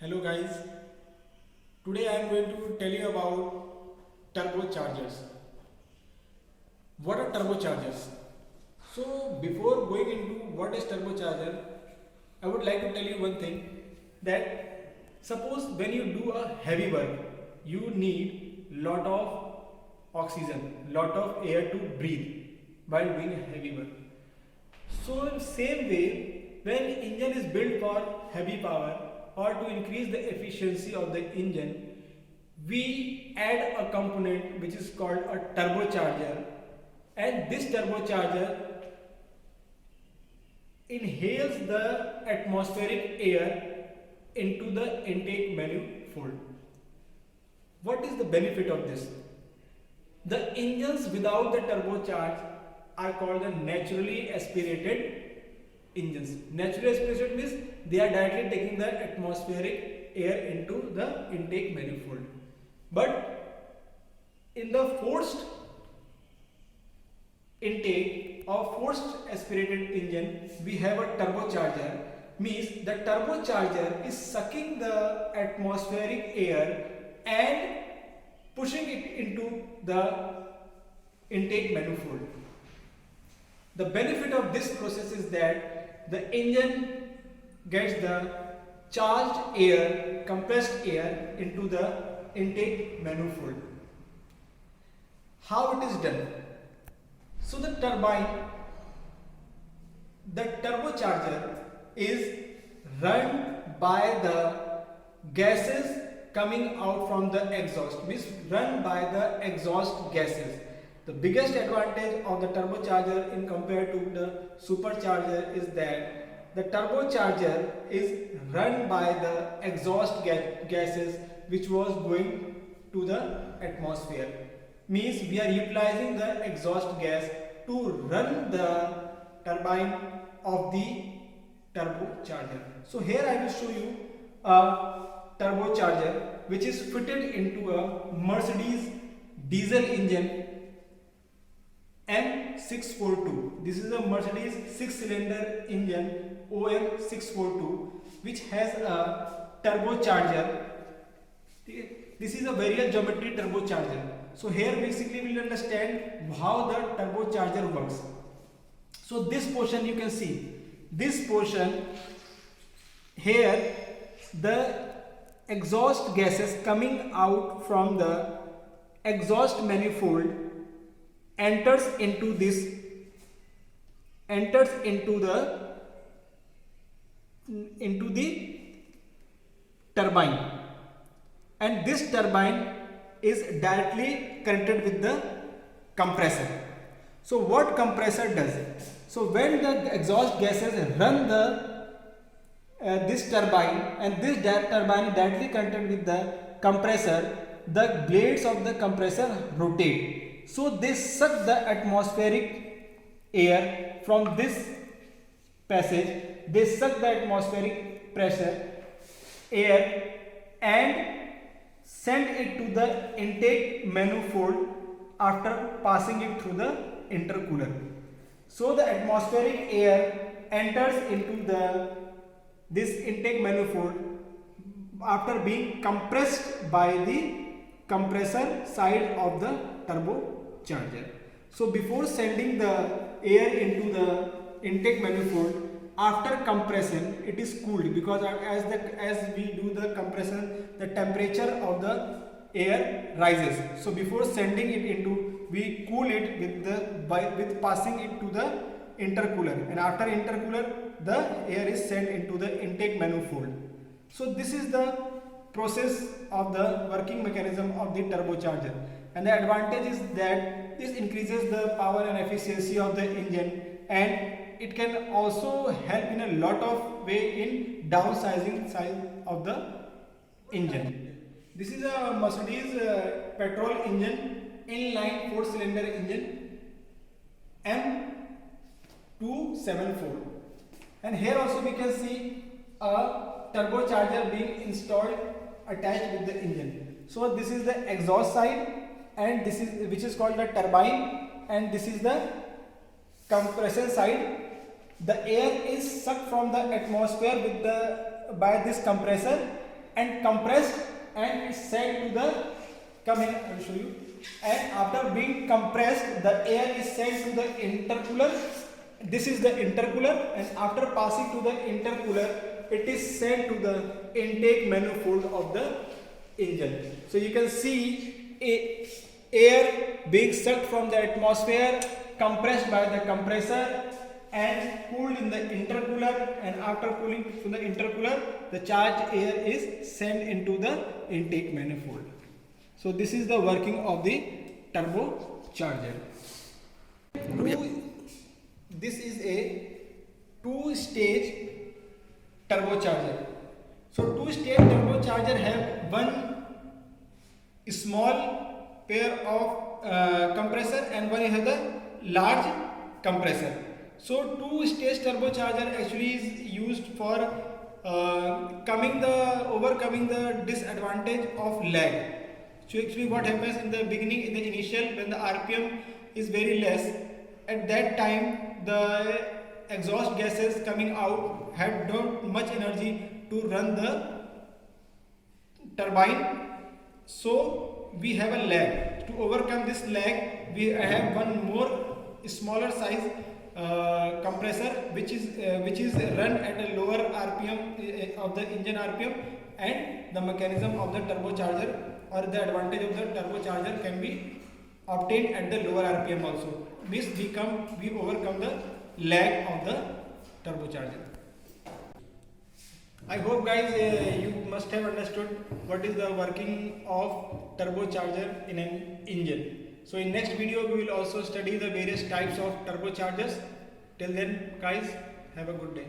Hello guys, today I am going to tell you about turbochargers. What are turbochargers? So before going into what is turbocharger, I would like to tell you one thing that suppose when you do a heavy work, you need lot of oxygen, lot of air to breathe while doing a heavy work. So in same way, when engine is built for heavy power or to increase the efficiency of the engine, we add a component which is called a turbocharger, and this turbocharger inhales the atmospheric air into the intake manifold. What is the benefit of this? The engines without the turbocharge are called the naturally aspirated engines. Naturally aspirated means they are directly taking the atmospheric air into the intake manifold. But in the forced intake or forced aspirated engine, we have a turbocharger. Means the turbocharger is sucking the atmospheric air and pushing it into the intake manifold. The benefit of this process is that the engine gets the charged air, compressed air into the intake manifold. How it is done? So the turbocharger is run by the gases coming out from the exhaust, means run by the exhaust gases. The biggest advantage of the turbocharger in compared to the supercharger is that the turbocharger is run by the exhaust gases which was going to the atmosphere. Means we are utilizing the exhaust gas to run the turbine of the turbocharger. So here I will show you a turbocharger which is fitted into a Mercedes diesel engine M642. This is a Mercedes 6-cylinder engine OM642 which has a turbocharger. This is a variable geometry turbocharger. So here basically we will understand how the turbocharger works. So this portion you can see. This portion here, the exhaust gases coming out from the exhaust manifold enters into the turbine, and this turbine is directly connected with the compressor. So what compressor does? So when the exhaust gases run this turbine, and this turbine is directly connected with the compressor, the blades of the compressor rotate. So they suck the atmospheric air from this passage, they suck the atmospheric pressure air and send it to the intake manifold after passing it through the intercooler. So the atmospheric air enters into this intake manifold after being compressed by the compressor side of the turbocharger. So before sending the air into the intake manifold, after compression it is cooled, because as we do the compression, the temperature of the air rises. So before sending it into, we cool it with passing it to the intercooler, and after intercooler the air is sent into the intake manifold. So this is the process of the working mechanism of the turbocharger, and the advantage is that this increases the power and efficiency of the engine, and it can also help in a lot of way in downsizing size of the engine. This is a Mercedes petrol engine, inline 4-cylinder engine M274, and here also we can see a turbocharger being installed attached with the engine. So this is the exhaust side, and this is which is called the turbine, and this is the compression side. The air is sucked from the atmosphere by this compressor and compressed and is sent to the, come here, I will show you. And after being compressed, the air is sent to the intercooler. This is the intercooler, and after passing to the intercooler, it is sent to the intake manifold of the engine. So you can see air being sucked from the atmosphere, compressed by the compressor and cooled in the intercooler, and after cooling from the intercooler, the charged air is sent into the intake manifold. So this is the working of the turbocharger. This is a two-stage turbocharger. So two-stage turbocharger have one small pair of compressor and one has a large compressor. So two-stage turbocharger actually is used for overcoming the disadvantage of lag. So actually what happens in the beginning, in the initial, when the RPM is very less, at that time the exhaust gases coming out had not much energy to run the turbine. So we have a lag. To overcome this lag, we have one more smaller size compressor which is run at a lower RPM of the engine RPM, and the mechanism of the turbocharger or the advantage of the turbocharger can be obtained at the lower RPM also. Means we overcome the lag of the turbocharger. I hope guys you must have understood what is the working of turbocharger in an engine. So in next video we will also study the various types of turbochargers. Till then guys, have a good day.